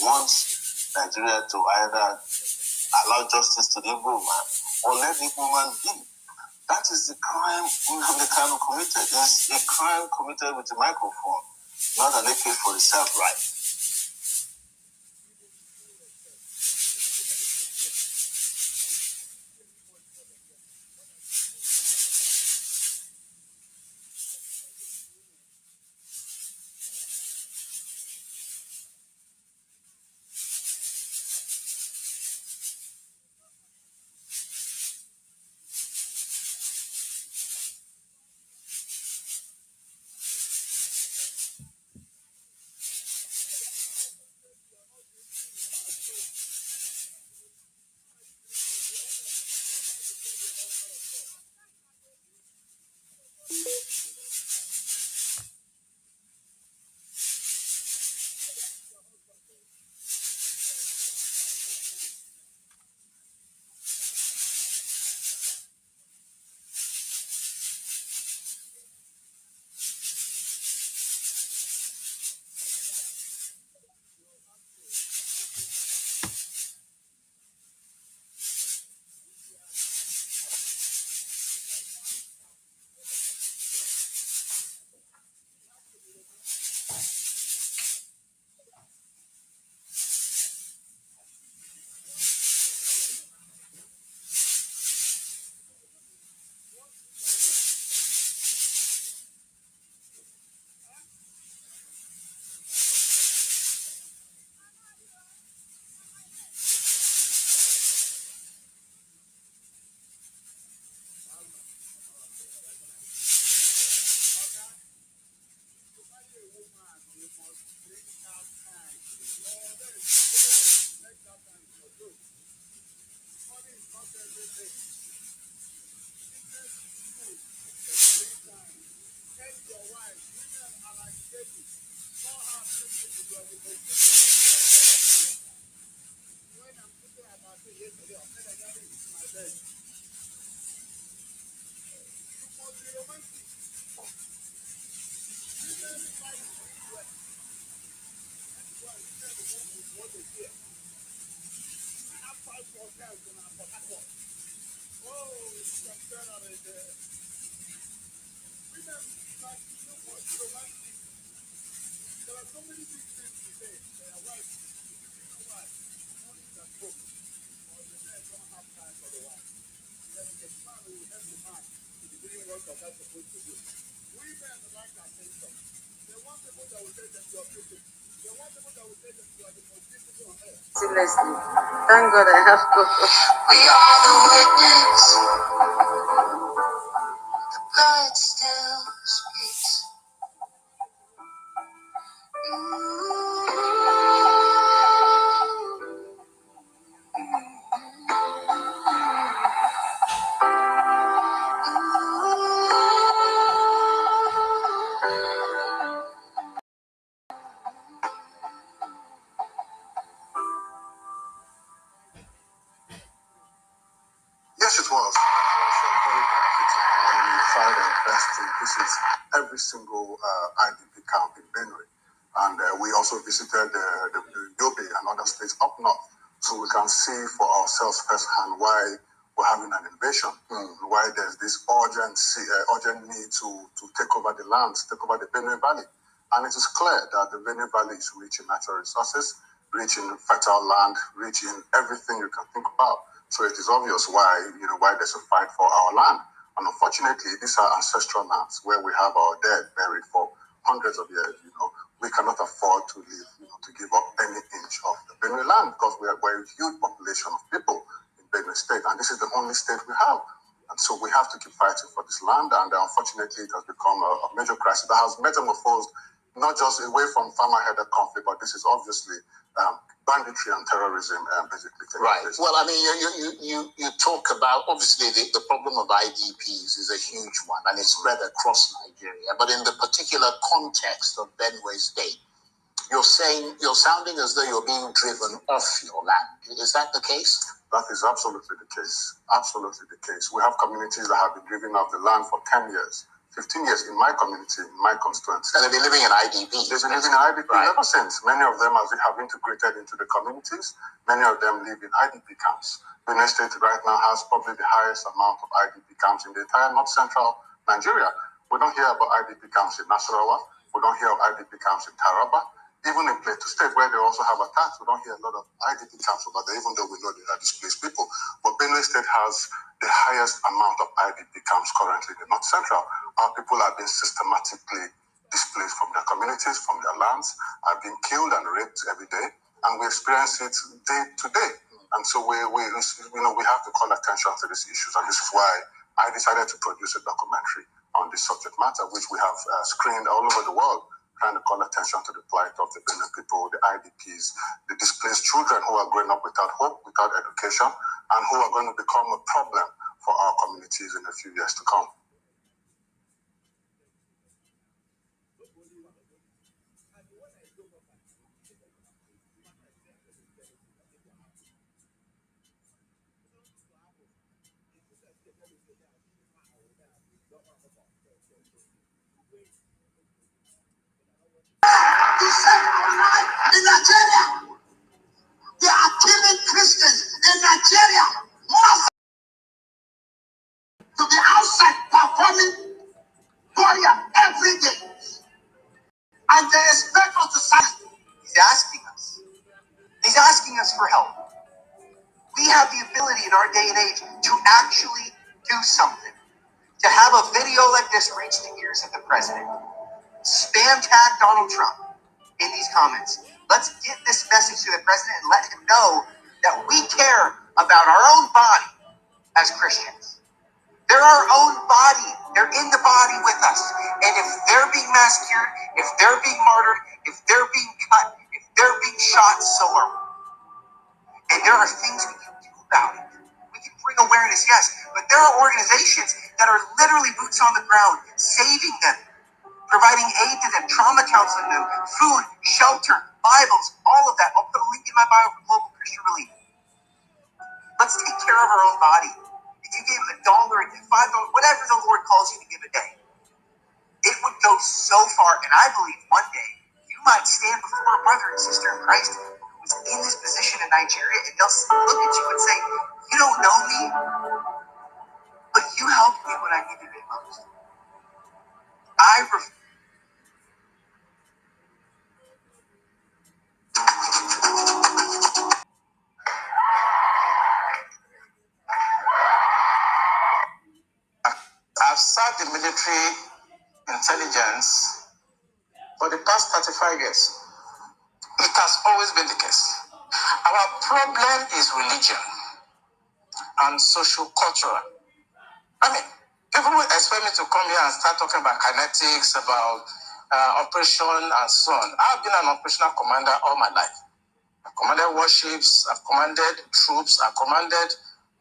wants Nigeria to either allow justice to the Igbo man or let the Igbo man be. That is the crime the crime committed. It's a crime committed with a microphone, not an AK-47 right. Seriously, thank God I have cocoa. We are the witness. The blood still speaks. Yes, it was. It was very benefiting. And we tried our best to visit every single IDP camp in Benue. And we also visited the Yobe and other states up north. So we can see for ourselves firsthand why we're having an invasion, why there's this urgent need to take over the lands, take over the Benue Valley. And it is clear that the Benue Valley is rich in natural resources, rich in fertile land, rich in everything you can think about. So it is obvious why there's a fight for our land. And unfortunately, these are ancestral lands where we have our dead buried for hundreds of years. We cannot afford to live, to give up any inch of the Benue land because we're a huge population of people in Benue State. And this is the only state we have. And so we have to keep fighting for this land. And unfortunately, it has become a major crisis that has metamorphosed not just away from farmer-headed conflict, but this is obviously banditry and terrorism basically. Right. Well, I mean, you talk about, obviously, the problem of IDPs is a huge one, and it's spread across Nigeria. But in the particular context of Benue State, you're sounding as though you're being driven off your land. Is that the case? That is absolutely the case. Absolutely the case. We have communities that have been driven off the land for 10 years, 15 years in my community, in my constituency. And they've been living in IDP. They've been living in IDP ever since. Many of them have integrated into the communities. Many of them live in IDP camps. Benue State right now has probably the highest amount of IDP camps in the entire North Central Nigeria. We don't hear about IDP camps in Nasarawa. We don't hear of IDP camps in Taraba. Even in Plateau State, where they also have attacks, we don't hear a lot of IDP camps over there, even though we know they are displaced people. But Benue State has the highest amount of IDP camps currently in the North Central. Our people are being systematically displaced from their communities, from their lands, are being killed and raped every day, and we experience it day to day. And so we have to call attention to these issues, and this is why I decided to produce a documentary on this subject matter, which we have screened all over the world, trying to call attention to the plight of the Benue people, the IDPs, the displaced children who are growing up without hope, without education, and who are going to become a problem for our communities in a few years to come. In Nigeria, they are killing Christians in Nigeria. More to be outside performing prayer every day, and they expect us to sign. He's asking us. He's asking us for help. We have the ability in our day and age to actually do something. To have a video like this reach the ears of the president. Spam tag Donald Trump in these comments. Let's get this message to the president and let him know that we care about our own body as Christians. They're our own body. They're in the body with us. And if they're being massacred, if they're being martyred, if they're being cut, if they're being shot, so are we. And there are things we can do about it. We can bring awareness, yes, but there are organizations that are literally boots on the ground, saving them, providing aid to them, trauma counseling them, food, shelter, Bibles, all of that. I'll put a link in my bio for Global Christian Relief. Let's take care of our own body. If you gave $1, $5, whatever the Lord calls you to give a day, it would go so far. And I believe one day you might stand before a brother and sister in Christ who is in this position in Nigeria, and they'll look at you and say, "You don't know me, but you helped me when I needed it most." I've served the military intelligence for the past 35 years. It has always been the case. Our problem is religion and social-cultural. I mean, people will expect me to come here and start talking about kinetics, about operation and so on. I've been an operational commander all my life. I've commanded warships, I've commanded troops, I've commanded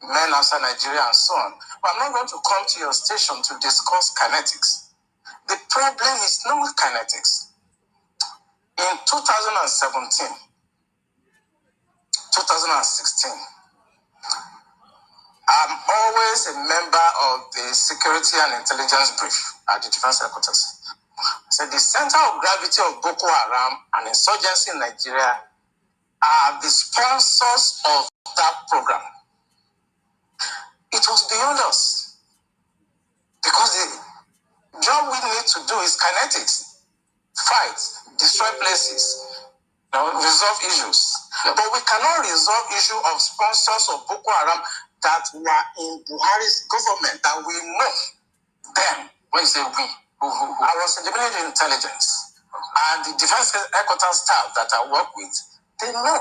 men outside Nigeria and so on. But I'm not going to come to your station to discuss kinetics. The problem is not kinetics. In 2017, 2016, I'm always a member of the Security and Intelligence Brief at the Defense Headquarters. So the center of gravity of Boko Haram and insurgency in Nigeria are the sponsors of that program. It was beyond us. Because the job we need to do is kinetics. Fight, destroy places, resolve issues. Yeah. But we cannot resolve issue of sponsors of Boko Haram that were in Buhari's government, that we know them. When you say we, I was in the military intelligence, and the defense headquarters staff that I work with, they know.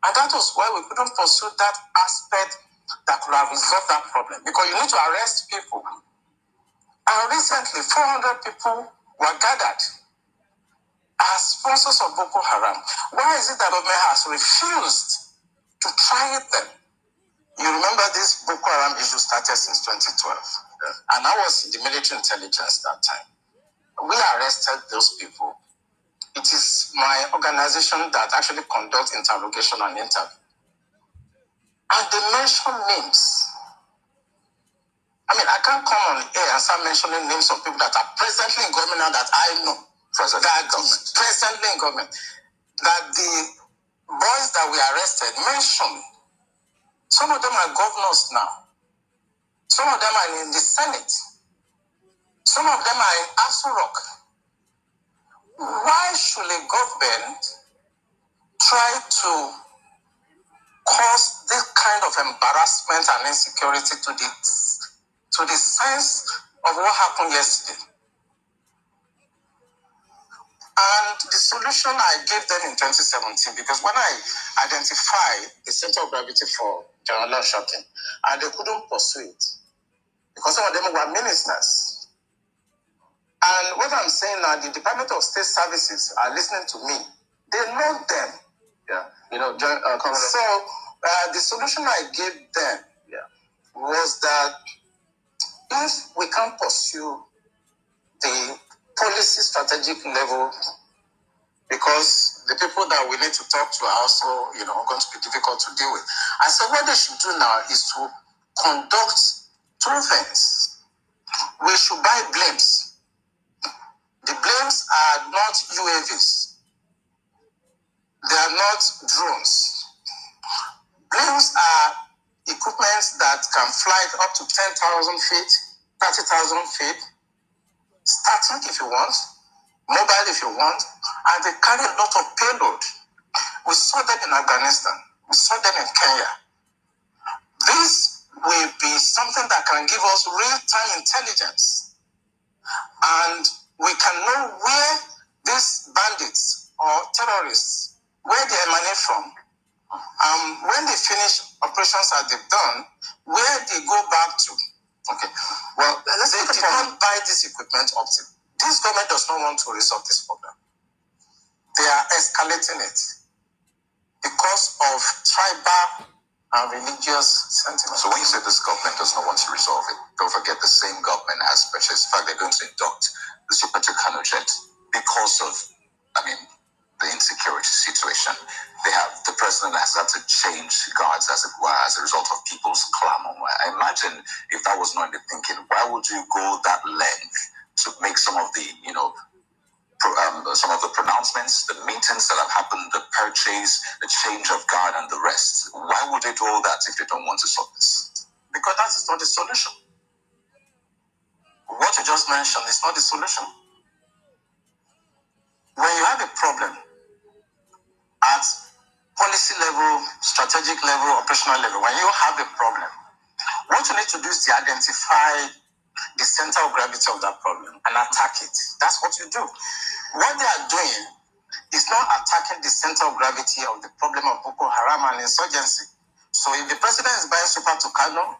And that was why we couldn't pursue that aspect that could have resolved that problem. Because you need to arrest people. And recently, 400 people were gathered as sponsors of Boko Haram. Why is it that government has refused to try them? You remember this Boko Haram issue started since 2012. Yeah. And I was in the military intelligence that time. We arrested those people. It is my organization that actually conducts interrogation and interview. And they mention names. I mean, I can't come on air and start mentioning names of people that are presently in government now that I know. Presently in government. That the boys that we arrested mentioned, some of them are governors now. Some of them are in the Senate. Some of them are in Aso Rock. Why should a government try to cause this kind of embarrassment and insecurity to the sense of what happened yesterday? And the solution I gave them in 2017, because when I identified the center of gravity for general shocking, and they couldn't pursue it, because some of them were ministers. And what I'm saying now, the Department of State Services are listening to me. They know them. Yeah. So the solution I gave them was that if we can't pursue the policy strategic level, because the people that we need to talk to are also, going to be difficult to deal with. I said what they should do now is to conduct two things. We should buy blames. The blames are not UAVs. They are not drones. Blames are equipments that can fly up to 10,000 feet, 30,000 feet, static if you want, mobile if you want, and they carry a lot of payload. We saw them in Afghanistan. We saw them in Kenya. This will be something that can give us real-time intelligence. And we can know where these bandits or terrorists, where they emanate from. When they finish operations that they've done, where they go back to. Okay. Well, they did not buy this equipment up to. This government does not want to resolve this problem. They are escalating it because of tribal and religious sentiments. So when you say this government does not want to resolve it, don't forget the same government has purchased, in fact, they're going to induct the Super Tucano jet because of, the insecurity situation. The president has had to change guards, as it were, as a result of people's clamor. I imagine if that was not in the thinking, why would you go that length to make some of the, some of the pronouncements, the meetings that have happened, the purchase, the change of guard and the rest? Why would they do all that if they don't want to solve this? Because that is not the solution. What you just mentioned is not the solution. When you have a problem at policy level, strategic level, operational level, when you have a problem, what you need to do is to identify the center of gravity of that problem and attack it. That's what you do. What they are doing is not attacking the center of gravity of the problem of Boko Haram and insurgency. So if the president is buying Super Tucano,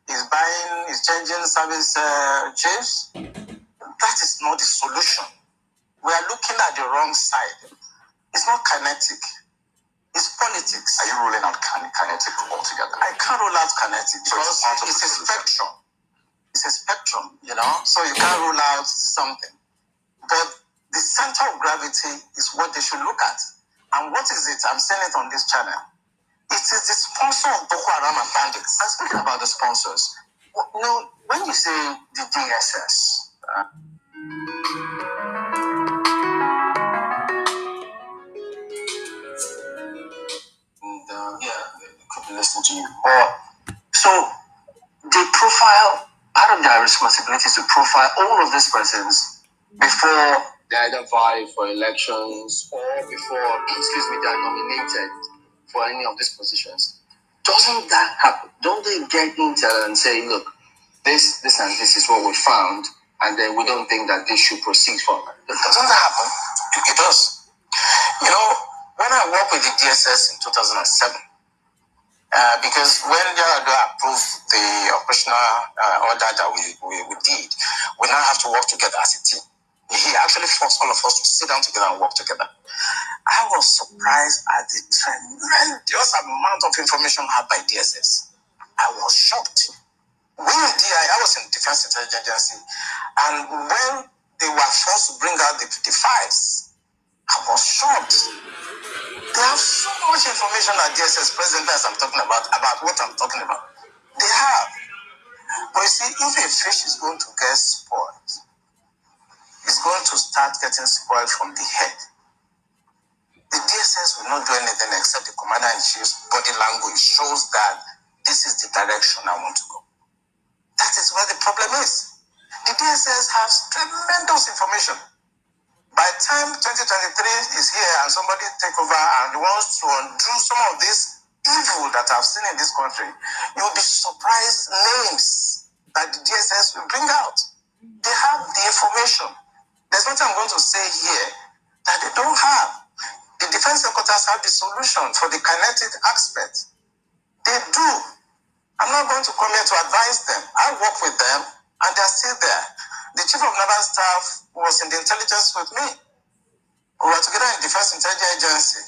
is changing service chiefs, that is not the solution. We are looking at the wrong side. It's not kinetic. It's politics. Are you ruling out kinetic altogether? I can't rule out kinetic because it's a spectrum. It's a spectrum, so you can't rule out something. But the center of gravity is what they should look at. And what is it? I'm saying it on this channel. It is the sponsor of Boko Haram and bandits. I'm speaking about the sponsors. When you say the DSS, could be listening to you. So they profile, part of their responsibility is to profile all of these persons before they either vie for elections or before, they are nominated for any of these positions. Doesn't that happen? Don't they get intel and say, look, this and this is what we found, and then we don't think that this should proceed further? Doesn't that happen? It does. When I worked with the DSS in 2007, because when they approved the operational order that we did, we now have to work together as a team. He actually forced all of us to sit down together and work together. I was surprised at the tremendous amount of information had by DSS. I was shocked. I was in Defense Intelligence Agency, and when they were forced to bring out the files, I was shocked. They have so much information at DSS presently as I'm talking about what I'm talking about. They have. But you see, if a fish is going to get spoiled, it's going to start getting spoiled from the head. The DSS will not do anything except the commander-in-chief's body language shows that this is the direction I want to go. That is where the problem is. The DSS has tremendous information. By the time 2023 is here and somebody take over and wants to undo some of this evil that I've seen in this country, you'll be surprised names that the DSS will bring out. They have the information. There's nothing I'm going to say here that they don't have. The defense headquarters have the solution for the kinetic aspect. They do. I'm not going to come here to advise them. I work with them and they're still there. The chief of naval staff was in the intelligence with me. We were together in the Defense Intelligence Agency.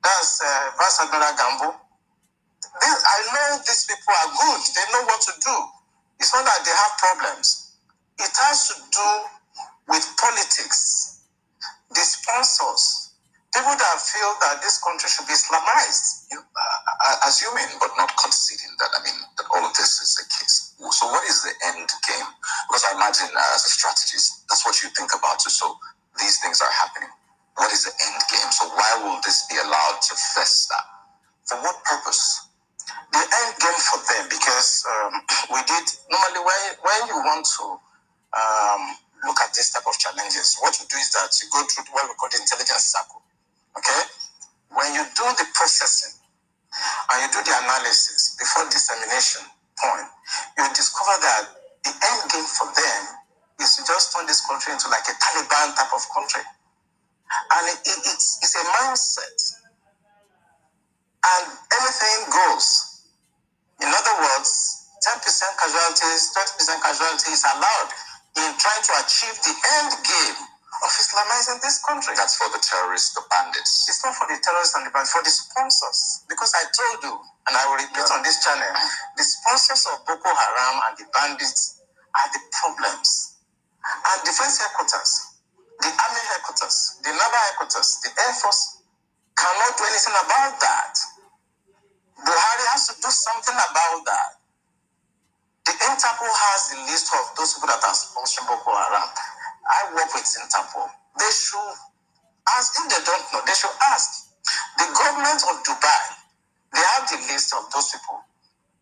That's Vice Admiral Gambo. I know these people are good. They know what to do. It's not that they have problems. It has to do with politics. The sponsors, people that feel that this country should be Islamized. Assuming but not conceding that, that all of this is the case. So what is the end game? Because I imagine as a strategist, that's what you think about too. So these things are happening. What is the end game? So why will this be allowed to fester? For what purpose? The end game for them, because we did, normally when you want to look at this type of challenges, what you do is that you go through what we call the intelligence circle. Okay? When you do the processing and you do the analysis before dissemination point, you discover that the end game for them is to just turn this country into like a Taliban type of country. And it's a mindset. And anything goes. In other words, 10% casualties, 20% casualties allowed in trying to achieve the end game of Islamizing this country. That's for the terrorists, the bandits. It's not for the terrorists and the bandits, for the sponsors. Because I told you, and I will repeat on this channel, the sponsors of Boko Haram and the bandits are the problems. And defense headquarters, the army headquarters, the naval headquarters, the air force cannot do anything about that. Buhari has to do something about that. The Interpol has the list of those people that are sponsoring Boko Haram. I work with Interpol. They should ask, if they don't know, they should ask. The government of Dubai, they have the list of those people.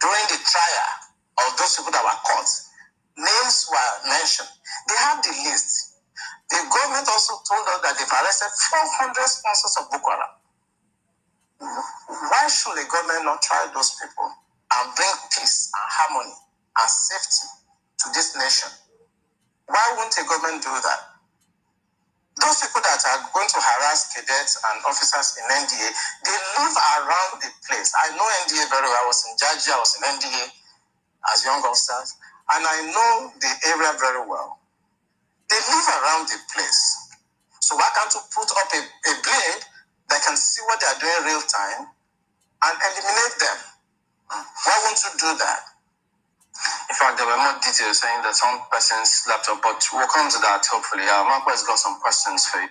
During the trial of those people that were caught, names were mentioned. They have the list. The government also told us that they've arrested 400 sponsors of Boko Haram. Why should the government not try those people and bring peace and harmony and safety to this nation? Why won't the government do that? Those people that are going to harass cadets and officers in NDA, they live around the place. I know NDA very well. I was in Georgia, I was in NDA as young officers, and I know the area very well. They live around the place. So why can't you put up a blade that can see what they are doing in real time and eliminate them? Why won't you do that? In fact, there were more details saying that some persons laptop, but we'll come to that hopefully. Marco has got some questions for you.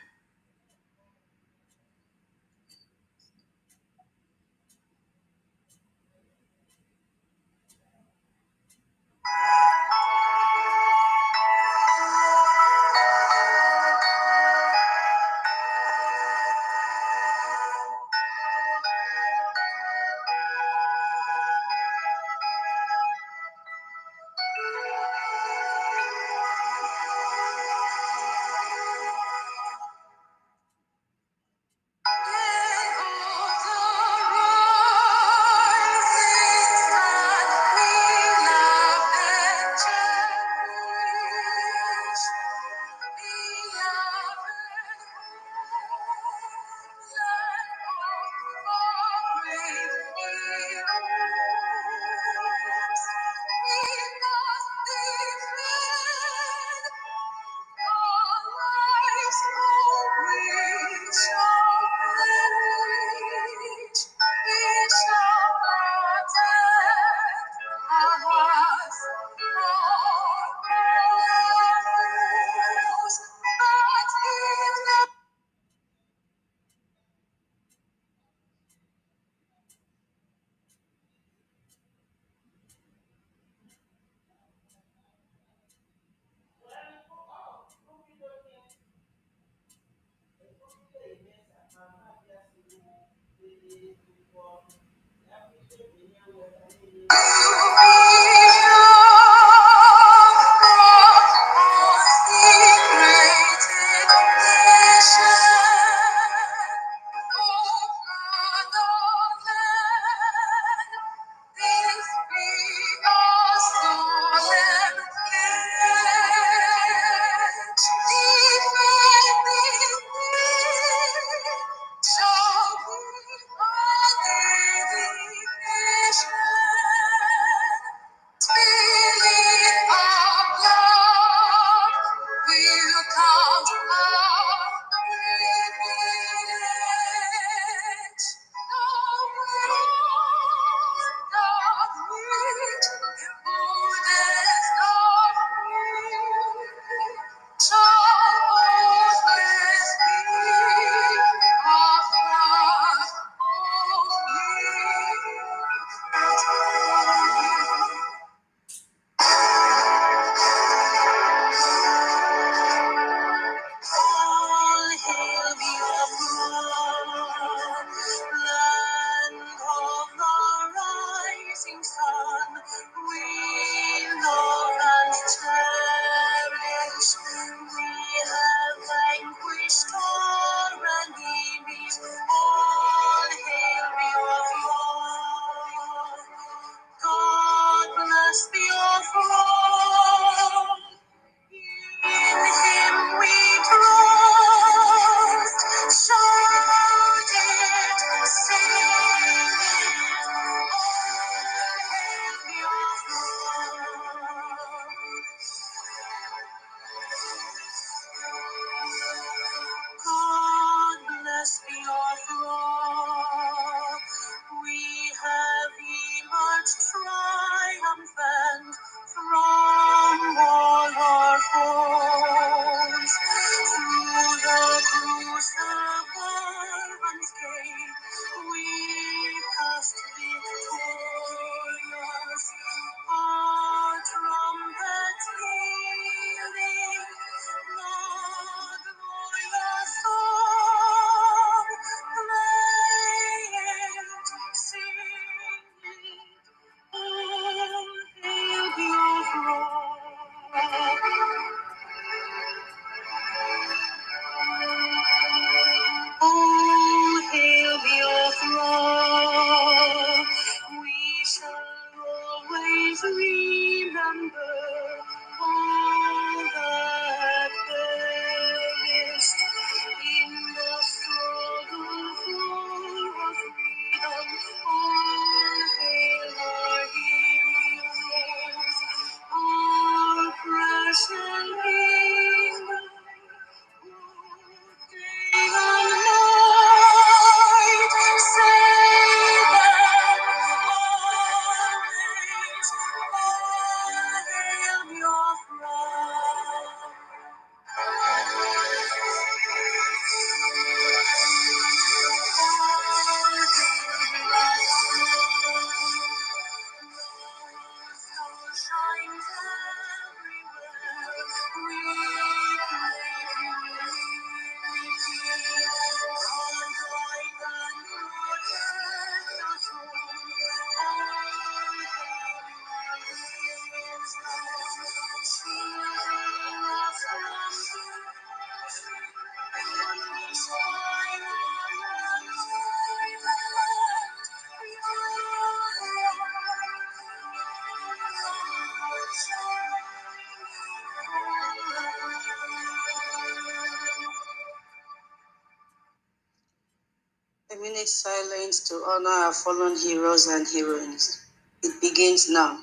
A minute silence to honor our fallen heroes and heroines. It begins now.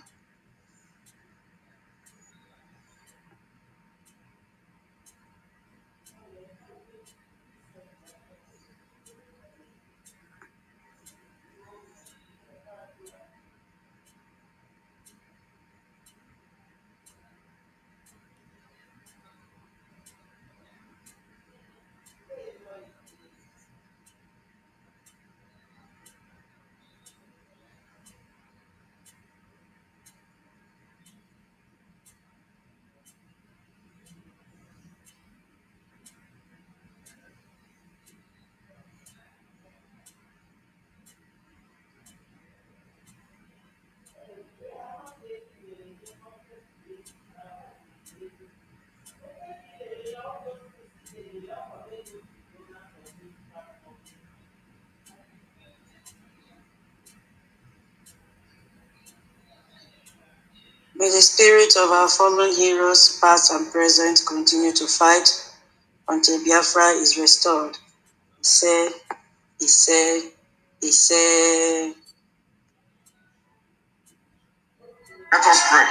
May the spirit of our fallen heroes, past and present, continue to fight until Biafra is restored. He said, Let us pray.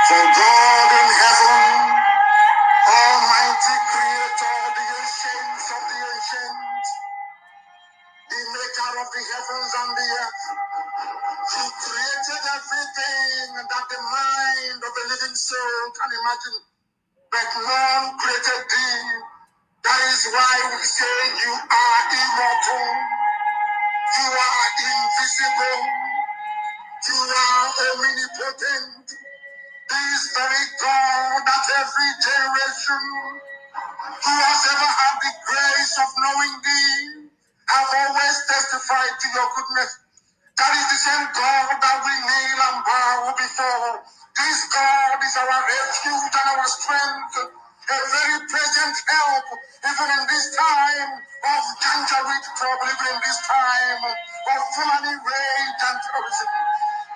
For God in heaven, Almighty Creator, the ancients of the ancients, the maker of the heavens and the earth, He created everything that the mind of a living soul can imagine, but none created thee. That is why we say you are immortal, you are invisible, you are omnipotent. This very God that every generation who has ever had the grace of knowing thee have always testified to your goodness. That is the same God that we kneel and bow before. This God is our refuge and our strength, a very present help, even in this time of danger with trouble, even in this time of Fulani rage and terrorism.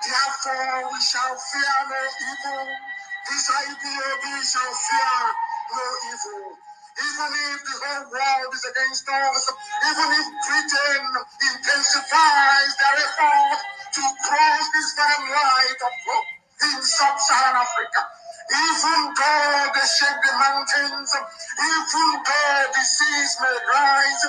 Therefore, we shall fear no evil. This IPOB shall fear no evil. Even if the whole world is against us, even if Britain intensifies their effort to cross this very light of hope in sub-Saharan Africa, even though they shake the mountains, even though the seas may rise,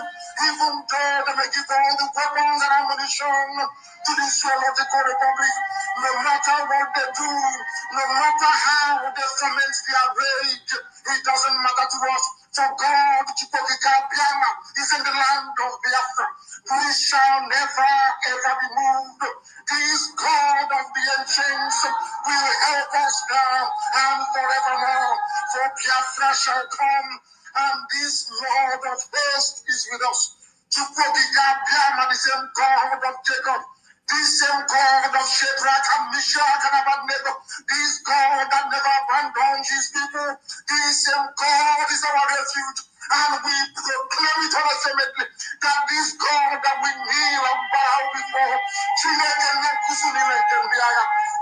even though they may give all the weapons and ammunition to the Zoological Republic, no matter what they do, no matter how they foment their rage, it doesn't matter to us. For God, Biama, is in the land of Biafra. We shall never ever be moved. This God of the ancients will help us now and forevermore. For Biafra shall come, and this Lord of hosts is with us. Biama, the same God of Jacob. This same God of Shadrach and Meshach and Abednego, this God that never abandons his people, this same God is our refuge. And we proclaim it unashamedly that this God that we kneel and bow before,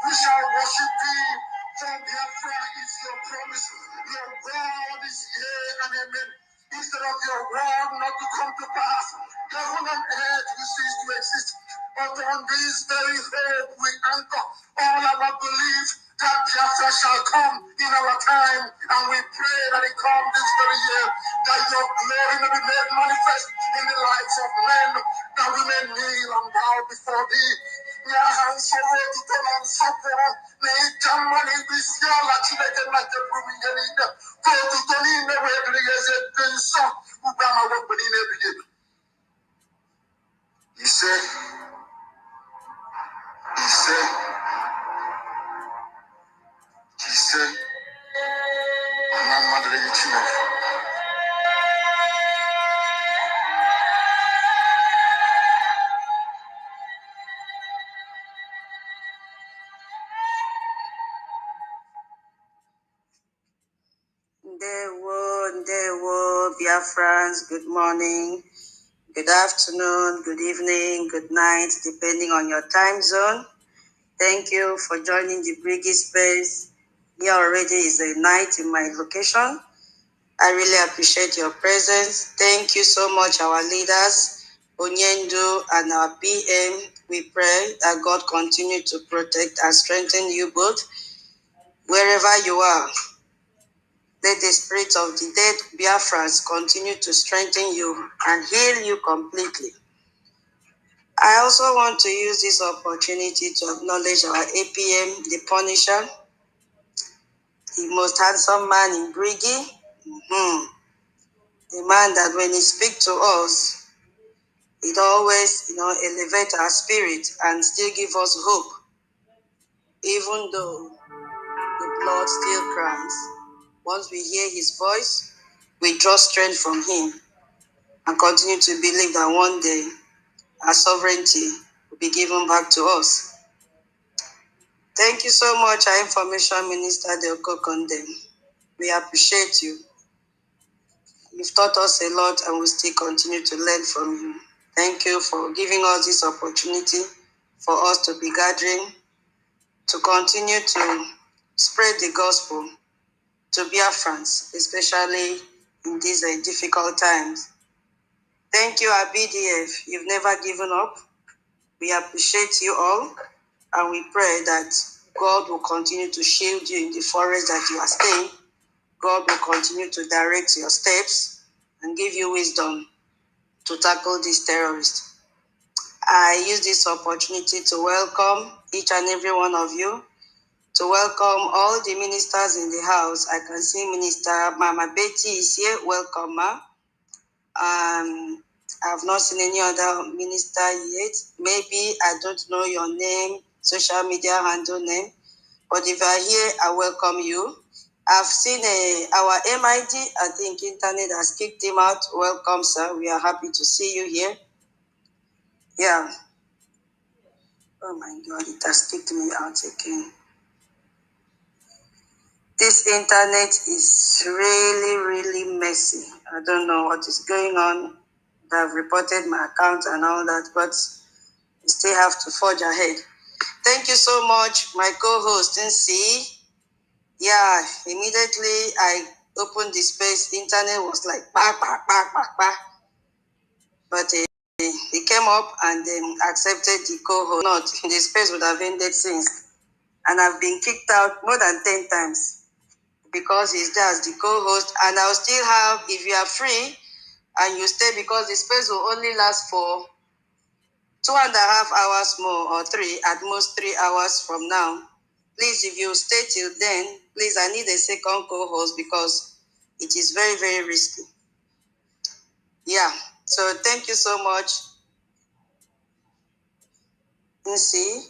we shall worship thee. For Biafra is your promise. Your word is yea and amen. Instead of your word not to come to pass, heaven and earth will cease to exist. But on this very hope we anchor all our belief that Biafra shall come in our time, and we pray that it come this very year, that your glory may be made manifest in the lives of men, that we may kneel and bow before thee. He said, he said, he said, Ndewo, Biafrans, good morning, good afternoon, good evening, good night, depending on your time zone. Thank you for joining the Briggy Space. Here already is a night in my location. I really appreciate your presence. Thank you so much, our leaders, Onyendu and our PM. We pray that God continue to protect and strengthen you both wherever you are. Let the spirit of the dead Biafrans continue to strengthen you and heal you completely. I also want to use this opportunity to acknowledge our APM, the Punisher, the most handsome man in Briggy. The man that when he speaks to us, it always, elevate our spirit and still give us hope, even though the blood still cries. Once we hear his voice, we draw strength from him and continue to believe that one day our sovereignty will be given back to us. Thank you so much, our Information Minister Delco Condem. We appreciate you. You've taught us a lot and we still continue to learn from you. Thank you for giving us this opportunity for us to be gathering to continue to spread the gospel to Biafrans, especially in these difficult times. Thank you, our BDF. You've never given up. We appreciate you all, and we pray that God will continue to shield you in the forest that you are staying. God will continue to direct your steps and give you wisdom to tackle these terrorists. I use this opportunity to welcome each and every one of you, to welcome all the ministers in the house. I can see Minister Mama Betty is here. Welcome, Ma. I've not seen any other minister yet. Maybe I don't know your name, social media handle name, but if you are here, I welcome you. I've seen our MID, I think internet has kicked him out. Welcome, sir. We are happy to see you here. Yeah. Oh my God, it has kicked me out again. This internet is really, really messy. I don't know what is going on. I've reported my account and all that, but we still have to forge ahead. Thank you so much, my co-host, NC. Yeah, immediately I opened the space, internet was like, bah, bah, bah, bah, bah. But he came up and accepted the co-host. Not, the space would have ended since. And I've been kicked out more than 10 times because he's there as the co-host. And I'll still have, if you are free and you stay, because the space will only last for 2.5 hours more, or 3, at most 3 hours from now. Please, if you stay till then, please, I need a second co-host because it is very, very risky. Yeah, so thank you so much. See,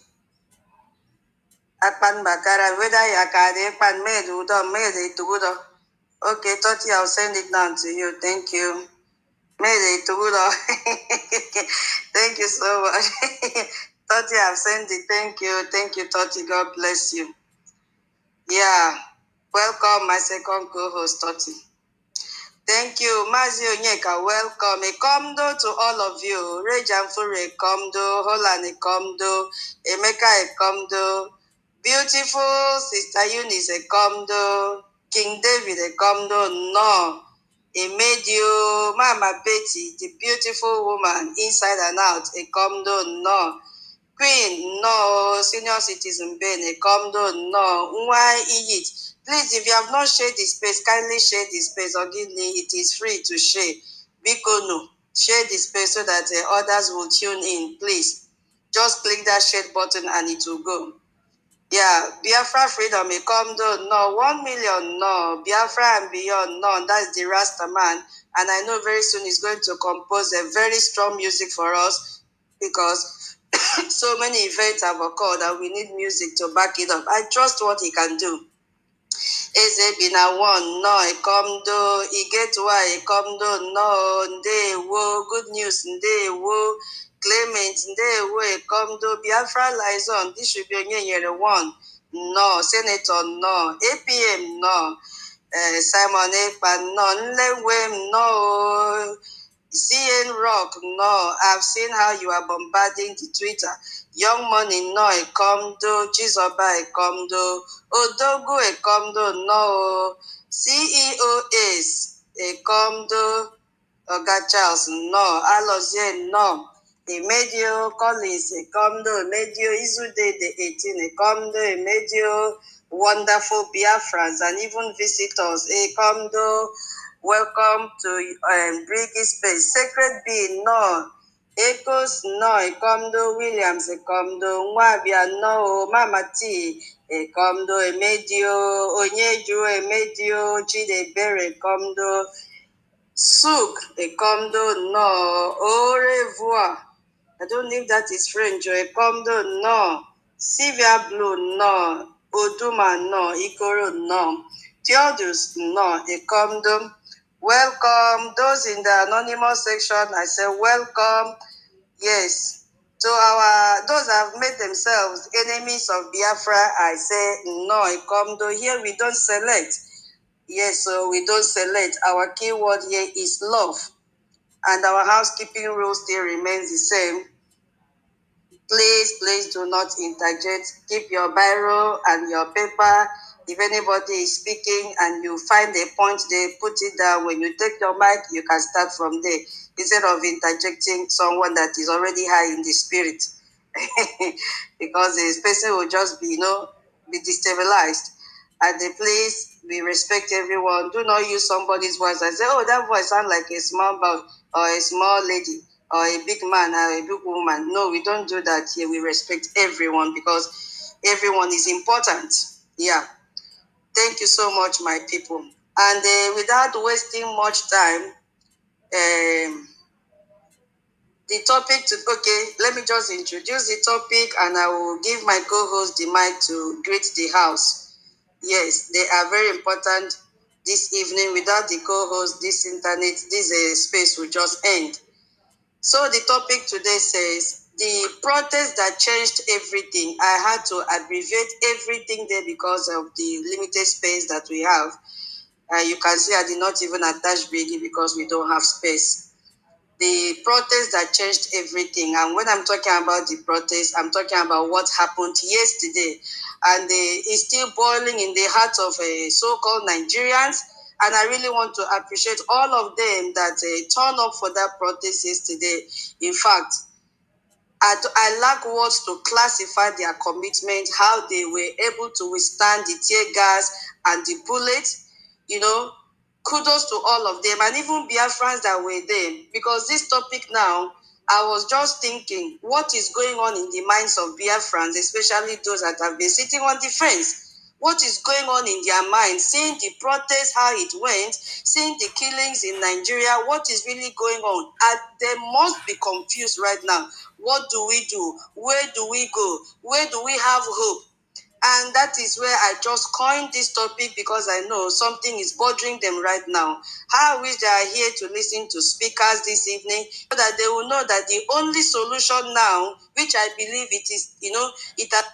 Akpan Bakara, whether you are Akpan made Udo, made it to Udo. Okay, Toti, I'll send it down to you. Thank you. Made it to Udo. Thank you so much. Toti, I've sent it. Thank you. Thank you, Toti. God bless you. Yeah. Welcome, my second co-host, Toti. Thank you, Mazi Onyeka. Welcome. A comdo to all of you. Ray Jamfure, a comdo. Holland, a comdo. Emeka, a comdo. Beautiful Sister Eunice, a comdo. King David, a comdo. No. He made you, Mama Betty, the beautiful woman, inside and out, a comdo. No. Queen, no. Senior citizen, Ben, a comdo. No. Why Egypt? Please, if you have not shared the space, kindly share the space. Or give me, it is free to share. Biko no, share the space so that others will tune in. Please, just click that share button and it will go. Yeah, Biafra freedom may come down. No, 1 million, no. Biafra and beyond, no. That's the Rasta man. And I know very soon he's going to compose a very strong music for us because so many events have occurred and we need music to back it up. I trust what he can do. Eze bi na one no ekomdo igetuwa ekomdo no ndewo good news ndewo Clement ndewo ekomdo Biafra liaison this should be onye nyere one no Senator no APM no Simon Ekpa no Nlewem no CN Rock, no. I've seen how you are bombarding the Twitter. Young Money, no. Ekomdo. Chizoba, Ekomdo. Odogu, Ekomdo, no. CEOs, Ekomdo. Oga Charles, no. Alozie, no. Emedio Collins, Ekomdo. Emedio Izude, the 18, Ekomdo. Emedio wonderful Biafrans and even visitors, Ekomdo. Welcome to Briggy Space. Sacred Bee, no. Echoes, no. Ekomdo Williams, Ekomdo Nwabia, no. Mama T, Ekomdo Emedio Onyeju, Emedio Chidebere, Ekomdo Souk, Ekomdo, no. Au revoir. I don't think that is French. Ekomdo, no. Sylvia Blue, no. Oduma, no. Ikoro, no. Theodus, no. Ekomdo. Welcome. Those in the anonymous section, I say welcome. Yes. To those have made themselves enemies of Biafra, I say no. Ekomdo. Here we don't select. Yes, so we don't select. Our keyword here is love. And our housekeeping rule still remains the same. Please do not interject. Keep your biro and your paper. If anybody is speaking and you find a point there, put it down. When you take your mic, you can start from there instead of interjecting someone that is already high in the spirit. Because this person will just be destabilized. At the place, we respect everyone. Do not use somebody's voice and say, oh, that voice sounds like a small boy or a small lady or a big man or a big woman. No, we don't do that here. We respect everyone because everyone is important. Yeah. Thank you so much, my people. And without wasting much time, the topic let me just introduce the topic and I will give my co-host the mic to greet the house. Yes, they are very important this evening. Without the co-host, this space will just end. So the topic today says, the protest that changed everything. I had to abbreviate everything there because of the limited space that we have. You can see I did not even attach Biggie because we don't have space. The protest that changed everything. And when I'm talking about the protest, I'm talking about what happened yesterday. And it's still boiling in the heart of so-called Nigerians. And I really want to appreciate all of them that turned up for that protest yesterday. In fact, I lack words to classify their commitment, how they were able to withstand the tear gas and the bullets. Kudos to all of them, and even Biafrans that were there. Because this topic now, I was just thinking, what is going on in the minds of Biafrans, especially those that have been sitting on the fence? What is going on in their minds, seeing the protest, how it went, seeing the killings in Nigeria, what is really going on? And they must be confused right now. What do we do? Where do we go? Where do we have hope? And that is where I just coined this topic because I know something is bothering them right now. How I wish they are here to listen to speakers this evening so that they will know that the only solution now, which I believe it is, it has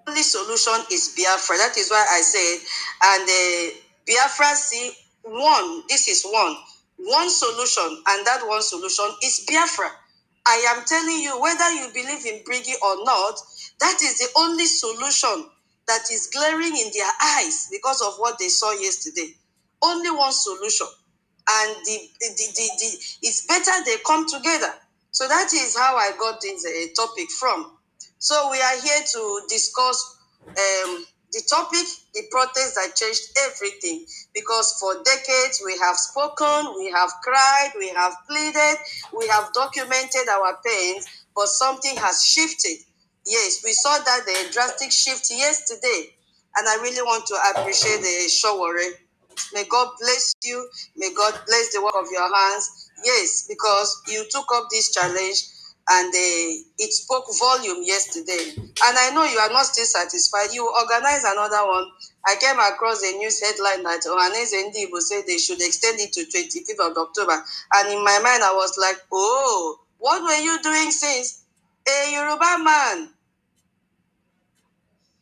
only solution is Biafra. That is why I said, and Biafra see this is one solution, and that one solution is Biafra. I am telling you, whether you believe in Brigi or not, that is the only solution that is glaring in their eyes because of what they saw yesterday. Only one solution. And it's better they come together. So that is how I got this topic from. So we are here to discuss the topic, the protest that changed everything. Because for decades we have spoken, we have cried, we have pleaded, we have documented our pains, but something has shifted. Yes, we saw that drastic shift yesterday. And I really want to appreciate the Showore. May God bless you. May God bless the work of your hands. Yes, because you took up this challenge and it spoke volume yesterday. And I know you are not still satisfied. You organize another one. I came across a news headline that Ohaneze Ndibo said they should extend it to 25th of October. And in my mind, I was like, oh, what were you doing since? A Yoruba man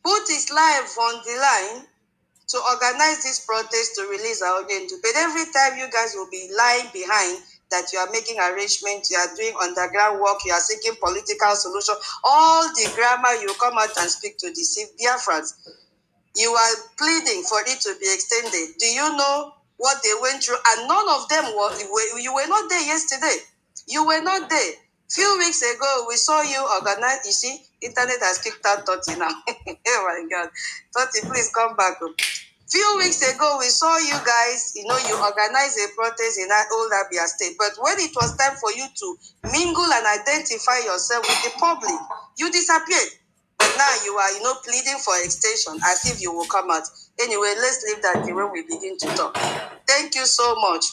put his life on the line to organize this protest to release our Ogendu. But every time you guys will be lying behind that you are making arrangements, you are doing underground work, you are seeking political solution, all the grammar you come out and speak to deceive Biafrans. You are pleading for it to be extended. Do you know what they went through? And none of them you were not there yesterday. You were not there. Few weeks ago, we saw you organize. You see, internet has kicked out Toti now. Oh my God. Toti, please come back. Few weeks ago, we saw you guys, you organized a protest in that old Abia state. But when it was time for you to mingle and identify yourself with the public, you disappeared. But now you are, pleading for extension as if you will come out. Anyway, let's leave that when we begin to talk. Thank you so much.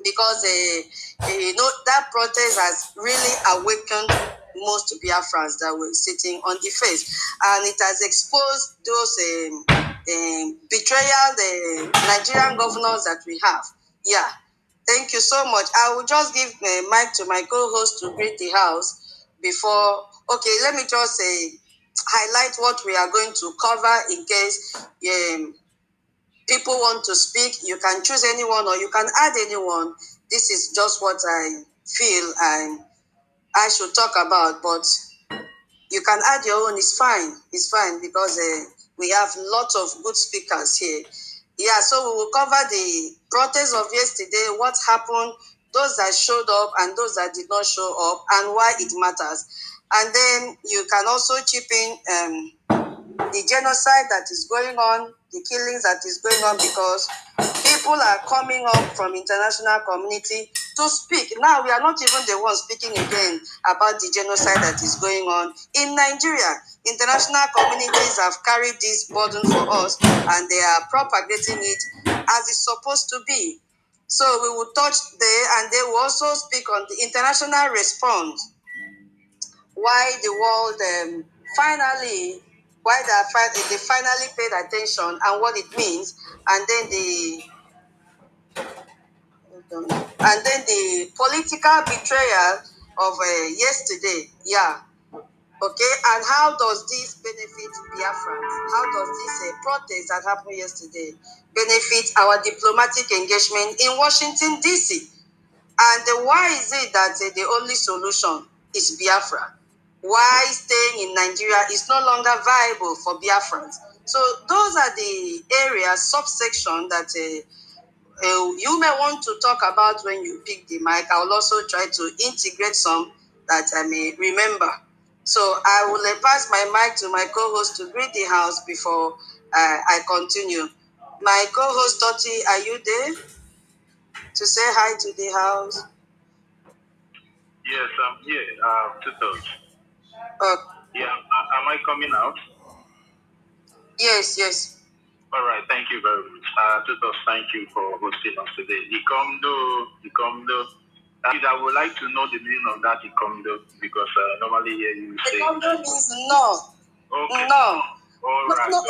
Because that protest has really awakened most Biafrans that were sitting on the face, and it has exposed those betrayal the Nigerian governors that we have. Yeah, Thank you so much. I will just give mic to my co-host to greet the house before. Okay, let me just highlight what we are going to cover in case people want to speak. You can choose anyone or you can add anyone. This is just what I feel I should talk about, but you can add your own. It's fine. It's fine because we have lots of good speakers here. Yeah, so we will cover the protest of yesterday, what happened, those that showed up and those that did not show up, and why it matters. And then you can also chip in the genocide that is going on, the killings that is going on, because people are coming up from international community to speak. Now we are not even the ones speaking again about the genocide that is going on in Nigeria. International communities have carried this burden for us and they are propagating it as it's supposed to be. So we will touch there, and they will also speak on the international response, why the world finally, why they finally paid attention and what it means, and then the political betrayal of yesterday. Yeah. Okay, and how does this benefit Biafrans? How does this protest that happened yesterday benefit our diplomatic engagement in Washington, D.C.? And why is it that the only solution is Biafra? Why staying in Nigeria is no longer viable for Biafrans? So those are the areas, subsection that you may want to talk about when you pick the mic. I will also try to integrate some that I may remember. So I will pass my mic to my co-host to greet the house before I continue. My co-host Toti, are you there to say hi to the house? Yes, I'm here. Tutos. Yeah, am I coming out? Yes. All right, thank you very much. Tutos, thank you for hosting us today. Ikomdo. I would like to know the meaning of that Ikomdo, because normally here you say. Ikomdo means no. Okay. No. All right. No,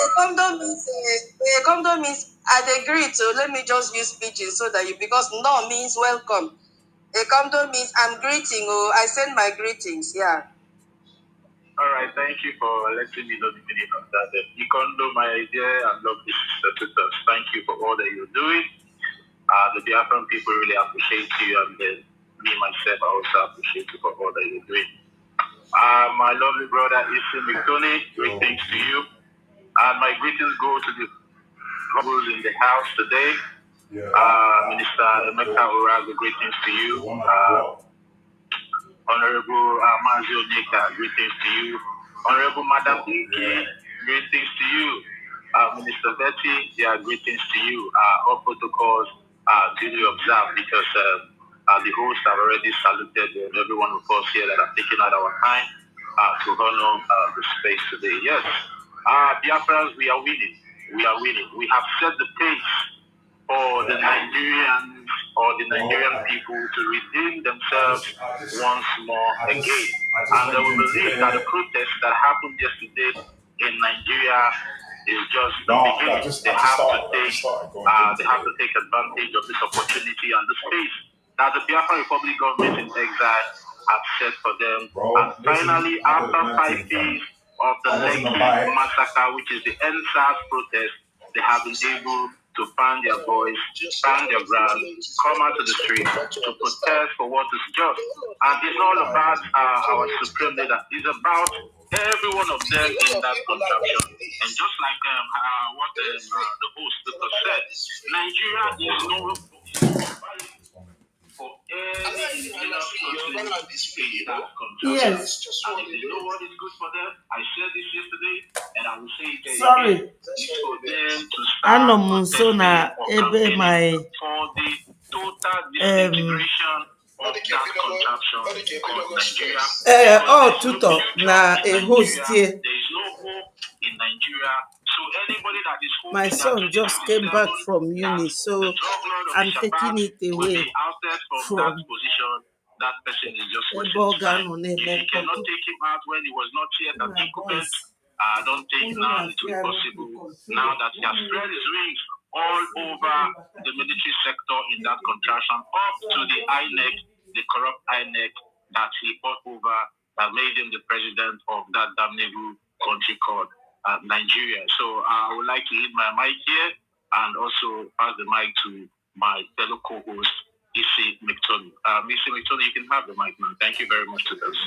Ikomdo means I agree to. Let me just use pidgin so that because no means welcome. Ikomdo means I'm greeting. Oh, I send my greetings. Yeah. All right, thank you for letting me know the meaning of that. Ikondo, my dear and lovely sister Tutos, thank you for all that you're doing. The Biafran people really appreciate you, and me myself, I also appreciate you for all that you're doing. My lovely brother Isim Miktoni, greetings to you. And my greetings go to the brothers in the house today. Minister Emeka Orago, greetings to you. Honorable Mazio Nika, greetings to you. Honorable Madam Inki, greetings to you. Minister Betty, greetings to you. All protocols duly observed, because the hosts have already saluted every one of us here that have taken out our time to honor the space today. Yes, Biafrans, we are winning. We are winning. We have set the pace for the Nigerian people to redeem themselves once more again. And we believe that the protest that happened yesterday in Nigeria is just the beginning. They have to take advantage of this opportunity and the space that the Biafra Republic government in exile have set for them. And finally, after 5 days of the Lekki massacre, which is the NSAS protest, they have been able to find their voice, find their ground, come out to the street to protest for what is just. And it's all about our supreme leader. It's about every one of them in that contraption. And just like what the host said, Nigeria is no for any indigenous person in that contraption. Yes. And if they know what is good for them, I said this yesterday, and I will say it again. Sorry. It's for them to start protesting for the total disintegration of that contraption called Nigeria. Tutor, na a host here. There is no hope in Nigeria. So anybody that is hoping my son just came back from uni, so I'm taking it away from that position. That person is just wasting time. If you cannot take him out when he was not here at incumbent, I don't think now it will be possible. Now that he has spread his wings all over the military sector in that contraction up to the INEC, the corrupt INEC that he bought over, that made him the president of that damnable country called Nigeria. So I would like to hit my mic here and also pass the mic to my fellow co-host, Issy McTony. Issy McTony, you can have the mic now. Thank you very much to those.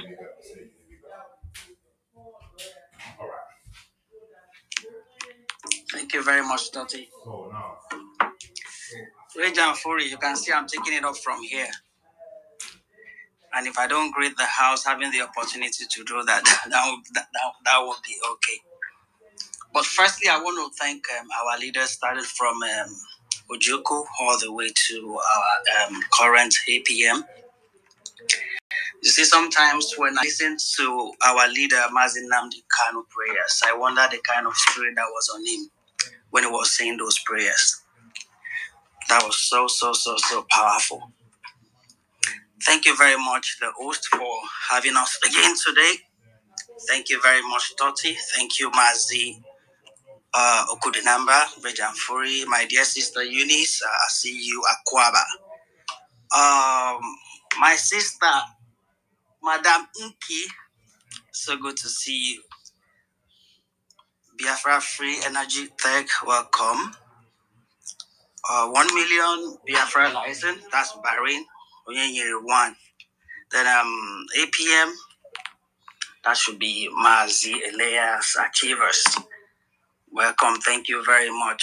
Thank you very much, Dottie. Rejan Furi, you can see I'm taking it up from here. And if I don't greet the house, having the opportunity to do that, that will be okay. But firstly, I want to thank our leaders, started from Ojuku all the way to our current APM. You see, sometimes when I listen to our leader, Mazin Namdi Kanu prayers, I wonder the kind of spirit that was on him when he was saying those prayers. That was so powerful. Thank you very much, the host, for having us again today. Thank you very much, Toti. Thank you, Mazi Okudinamba, Rejan Furi, my dear sister Eunice. I see you, Akwaba. My sister, Madam Inki, so good to see you. Biafra Free Energy Tech, welcome. 1 million Biafra license, that's Bahrain, one. Then APM, that should be Mazi Elias Achievers. Welcome, thank you very much.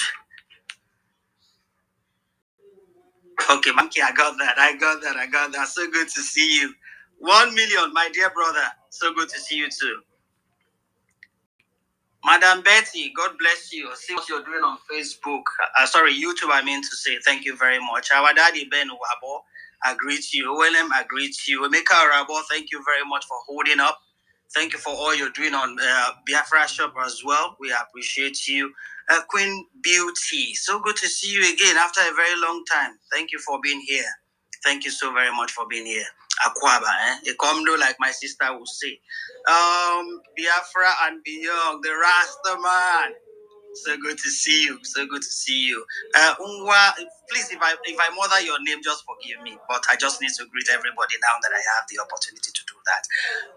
Okay, Monkey, I got that. So good to see you. 1 million, my dear brother. So good to see you too. Madam Betty, God bless you. See what you're doing on Facebook. Sorry, YouTube, I mean to say. Thank you very much. Our daddy, Ben Wabo, I greet you. OLM, I greet you. Emeka Rabo, thank you very much for holding up. Thank you for all you're doing on Biafra Shop as well. We appreciate you. Queen Beauty, so good to see you again after a very long time. Thank you for being here. Thank you so very much for being here. Akwaba, a comdo like my sister would say. Biafra and beyond, the Rasta man. So good to see you. So good to see you. Unwa, please, if I mother your name, just forgive me. But I just need to greet everybody now that I have the opportunity to do that.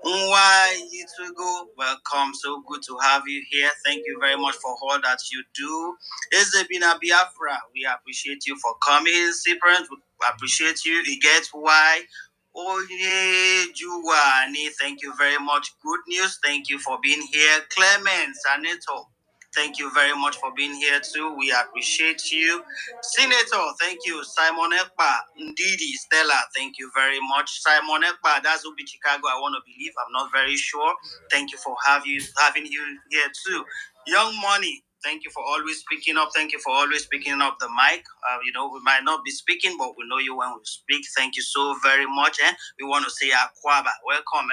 Unwa Yitugo, welcome. So good to have you here. Thank you very much for all that you do. Ezebina Biafra, we appreciate you for coming. Cyprian, we appreciate you. You get why. Oye Juwani, thank you very much. Good news. Thank you for being here. Clement Saneto, thank you very much for being here too. We appreciate you. Senator, thank you. Simon Ekpa, Ndidi, Stella, thank you very much. Simon Ekpa, that's Ubi Chicago, I want to believe. I'm not very sure. Thank you for having you here too. Young Money, thank you for always speaking up. Thank you for always picking up the mic. We might not be speaking, but we know you when we speak. Thank you so very much. We want to say Akwaba. Welcome.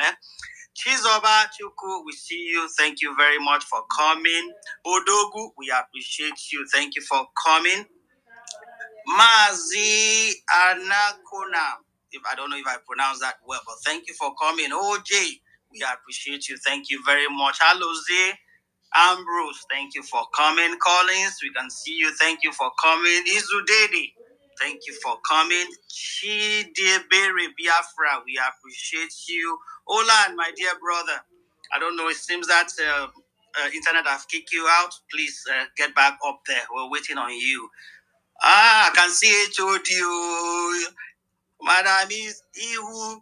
Chizoba Chuku, we see you. Thank you very much for coming. Odogu, we appreciate you. Thank you for coming. Mazi Anakuna, I don't know if I pronounce that well, but thank you for coming. OJ, we appreciate you. Thank you very much. Hello, Z. Ambrose, thank you for coming. Collins, we can see you. Thank you for coming. Izudede, thank you for coming. Chidebere Biafra, we appreciate you. Olan, my dear brother, I don't know, it seems that internet have kicked you out. Please get back up there. We're waiting on you. I can see HOD. Madam is Ihu.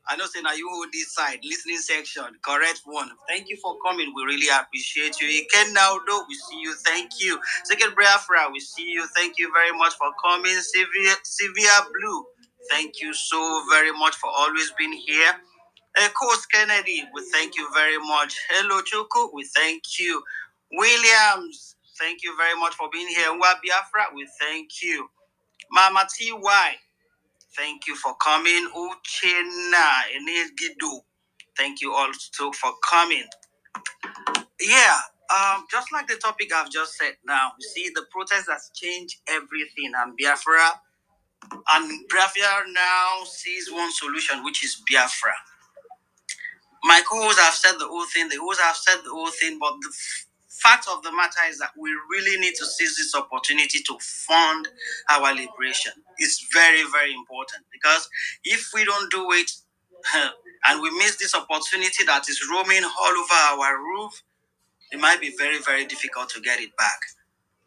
I know say now you hold this side, listening section, correct one. Thank you for coming. We really appreciate you. Iken Naudo, we see you. Thank you. Second Biafra, we see you. Thank you very much for coming. Sylvia Blue, thank you so very much for always being here. Coach Kennedy, we thank you very much. Hello Chuku, we thank you. Williams, thank you very much for being here. Nwa Biafra, we thank you. Mama TY, thank you for coming. Uchena Enelgidu, thank you also for coming. Yeah, just like the topic I've just said now, you see the protest has changed everything, and Biafra now sees one solution, which is Biafra. My co-hosts have said the whole thing. The hosts have said the whole thing, but fact of the matter is that we really need to seize this opportunity to fund our liberation. It's very, very important, because if we don't do it and we miss this opportunity that is roaming all over our roof, it might be very, very difficult to get it back.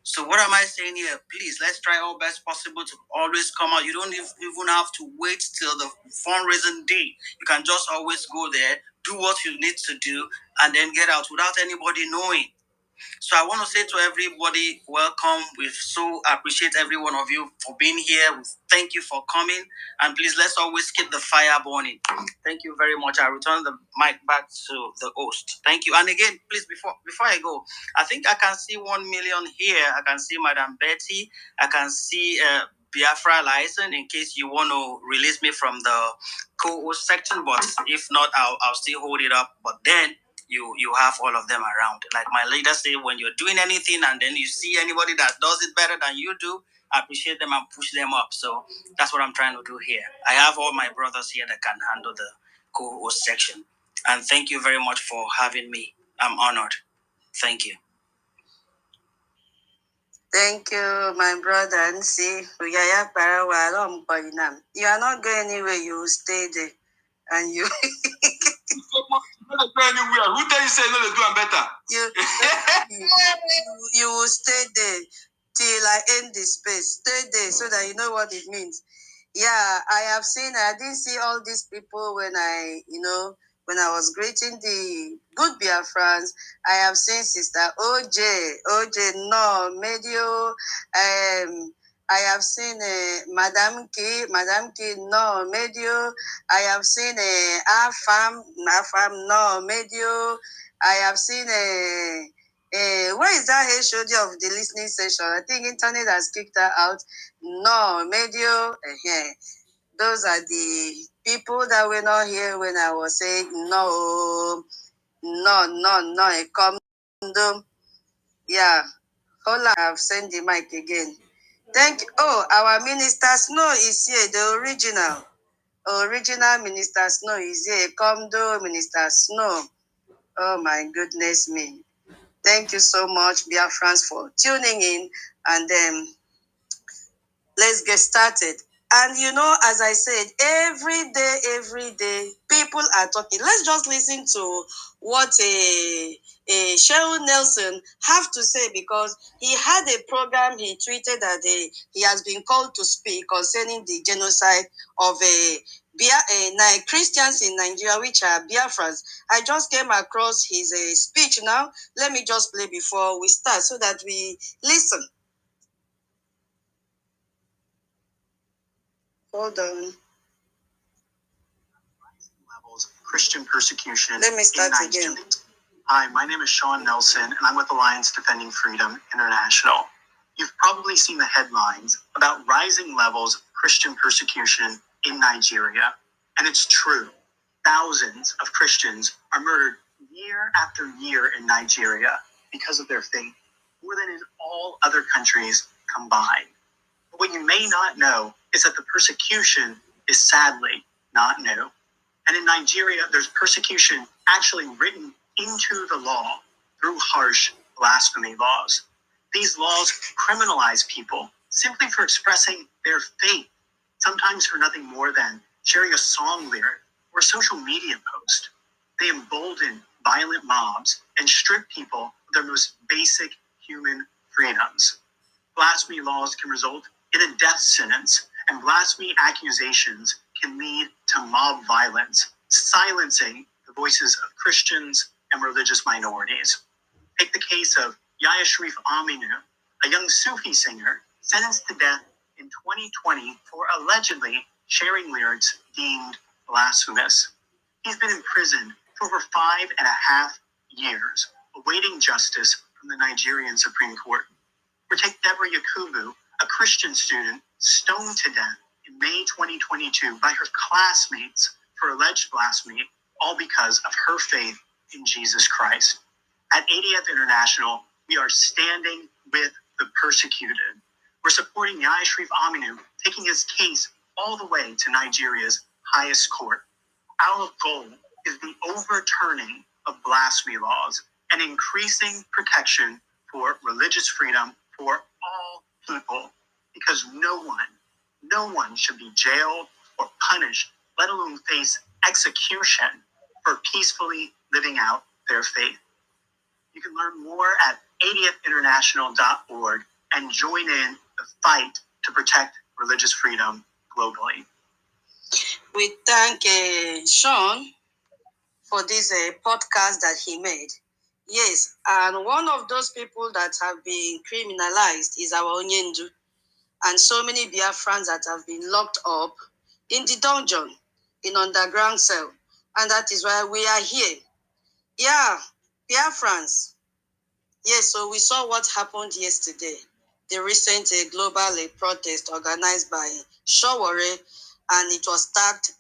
So what am I saying here? Please, let's try our best possible to always come out. You don't even have to wait till the fundraising day. You can just always go there, do what you need to do, and then get out without anybody knowing. So I want to say to everybody, welcome. We so appreciate every one of you for being here. Thank you for coming. And please, let's always keep the fire burning. Thank you very much. I return the mic back to the host. Thank you. And again, please, before I go, I think I can see 1 million here. I can see Madam Betty. I can see Biafra license in case you want to release me from the co-host section. But if not, I'll still hold it up. But then you have all of them around. Like my leader say, when you're doing anything and then you see anybody that does it better than you do, appreciate them and push them up. So that's what I'm trying to do here. I have all my brothers here that can handle the co-host section. And thank you very much for having me. I'm honored. Thank you. Thank you, my brother. And see, you are not going anywhere. You will stay there. And you not go anywhere. Who tell you say no, they do better? You will stay there till I end the space. Stay there so that you know what it means. Yeah, I didn't see all these people when when I was greeting the good Biafrans. I have seen Sister OJ, no, Medio, I have seen Madame K, no, Medio. I have seen Afam, no, Medio. I have seen where is that HOD of the listening session? I think internet has kicked her out. No, Medio. Those are the people that were not here when I was saying no. Come, yeah. Hola, I've sent the mic again. Thank you. Oh, our Minister Snow is here, the original Minister Snow is here. Come do, Minister Snow. Oh my goodness me. Thank you so much, Biafrans, for tuning in. And let's get started. And as I said, every day, people are talking. Let's just listen to what Cheryl Nelson have to say, because he had a program. He tweeted that he has been called to speak concerning the genocide of Christians in Nigeria, which are Biafrans. I just came across his speech now. Let me just play before we start so that we listen. Hold on. Levels of Christian persecution. Let me start again. Hi, my name is Sean Nelson, and I'm with Alliance Defending Freedom International. You've probably seen the headlines about rising levels of Christian persecution in Nigeria. And it's true. Thousands of Christians are murdered year after year in Nigeria because of their faith, more than in all other countries combined. But what you may not know is that the persecution is sadly not new. And in Nigeria, there's persecution actually written into the law through harsh blasphemy laws. These laws criminalize people simply for expressing their faith, sometimes for nothing more than sharing a song lyric or a social media post. They embolden violent mobs and strip people of their most basic human freedoms. Blasphemy laws can result in a death sentence, and blasphemy accusations can lead to mob violence, silencing the voices of Christians and religious minorities. Take the case of Yahya Sharif Aminu, a young Sufi singer sentenced to death in 2020 for allegedly sharing lyrics deemed blasphemous. He's been imprisoned for over 5.5 years, awaiting justice from the Nigerian Supreme Court. Or take Deborah Yakubu, a Christian student stoned to death in May 2022 by her classmates for alleged blasphemy, all because of her faith in Jesus Christ. At ADF International, we are standing with the persecuted. We're supporting Yahya Sharif Aminu, taking his case all the way to Nigeria's highest court. Our goal is the overturning of blasphemy laws and increasing protection for religious freedom for all people, because no one should be jailed or punished, let alone face execution for peacefully living out their faith. You can learn more at 80thinternational.org and join in the fight to protect religious freedom globally. We thank Sean for this podcast that he made. Yes, and one of those people that have been criminalized is our Onyendu, and so many Biafrans that have been locked up in the dungeon, in underground cell, and that is why we are here. Yeah, Biafrans. Yes, so we saw what happened yesterday, the recent global protest organized by Showore, and it was tagged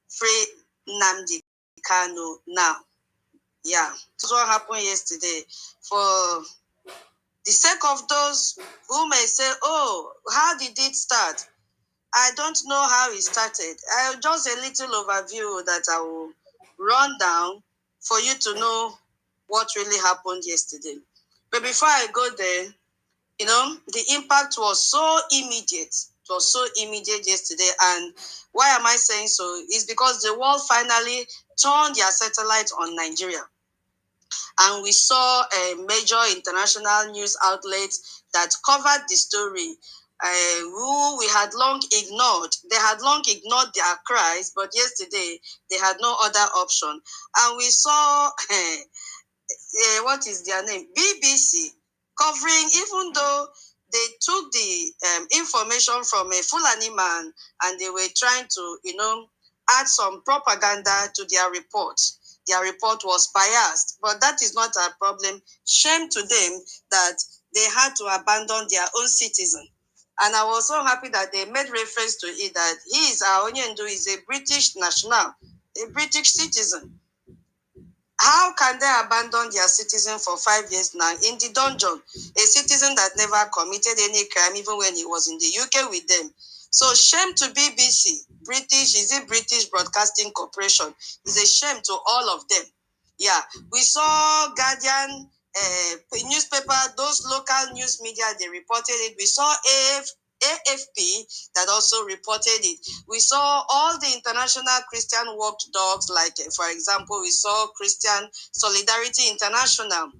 Free Nnamdi Kanu now. Yeah, that's what happened yesterday. For the sake of those who may say, oh, how did it start? I don't know how it started. Just a little overview that I will run down for you to know what really happened yesterday. But before I go there, the impact was so immediate. It was so immediate yesterday. And why am I saying so? It's because the world finally turned their satellite on Nigeria. And we saw major international news outlets that covered the story, who we had long ignored. They had long ignored their cries, but yesterday they had no other option. And we saw, what is their name? BBC covering, even though they took the information from a Fulani man and they were trying to, add some propaganda to their report. Their report was biased, but that is not our problem. Shame to them that they had to abandon their own citizen. And I was so happy that they made reference to it, that our Onyendu is a British national, a British citizen. How can they abandon their citizen for 5 years now in the dungeon? A citizen that never committed any crime, even when he was in the UK with them. So shame to BBC, British Broadcasting Corporation. It's a shame to all of them. Yeah, we saw Guardian newspaper, those local news media, they reported it. We saw AFP that also reported it. We saw all the international Christian watchdogs, like, for example, we saw Christian Solidarity International,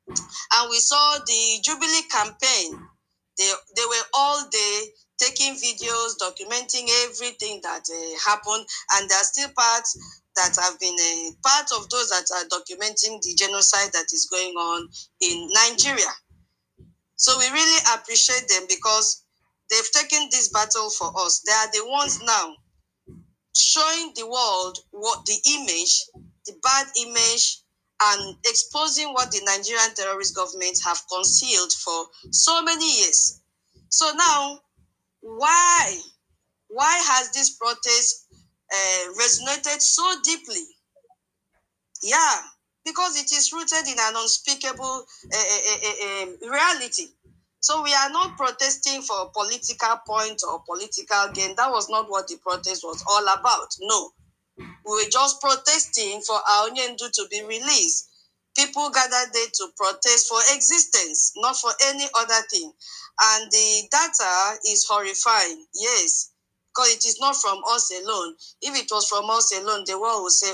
and we saw the Jubilee campaign. They were all day taking videos, documenting everything that happened, and there are still parts that have been part of those that are documenting the genocide that is going on in Nigeria. So we really appreciate them because they've taken this battle for us. They are the ones now showing the world what the image, the bad image, and exposing what the Nigerian terrorist government have concealed for so many years. So now, why has this protest resonated so deeply? Yeah, because it is rooted in an unspeakable reality. So we are not protesting for a political point or political gain. That was not what the protest was all about. No. We were just protesting for our Onyendu to be released. People gathered there to protest for existence, not for any other thing. And the data is horrifying, yes, because it is not from us alone. If it was from us alone, the world would say,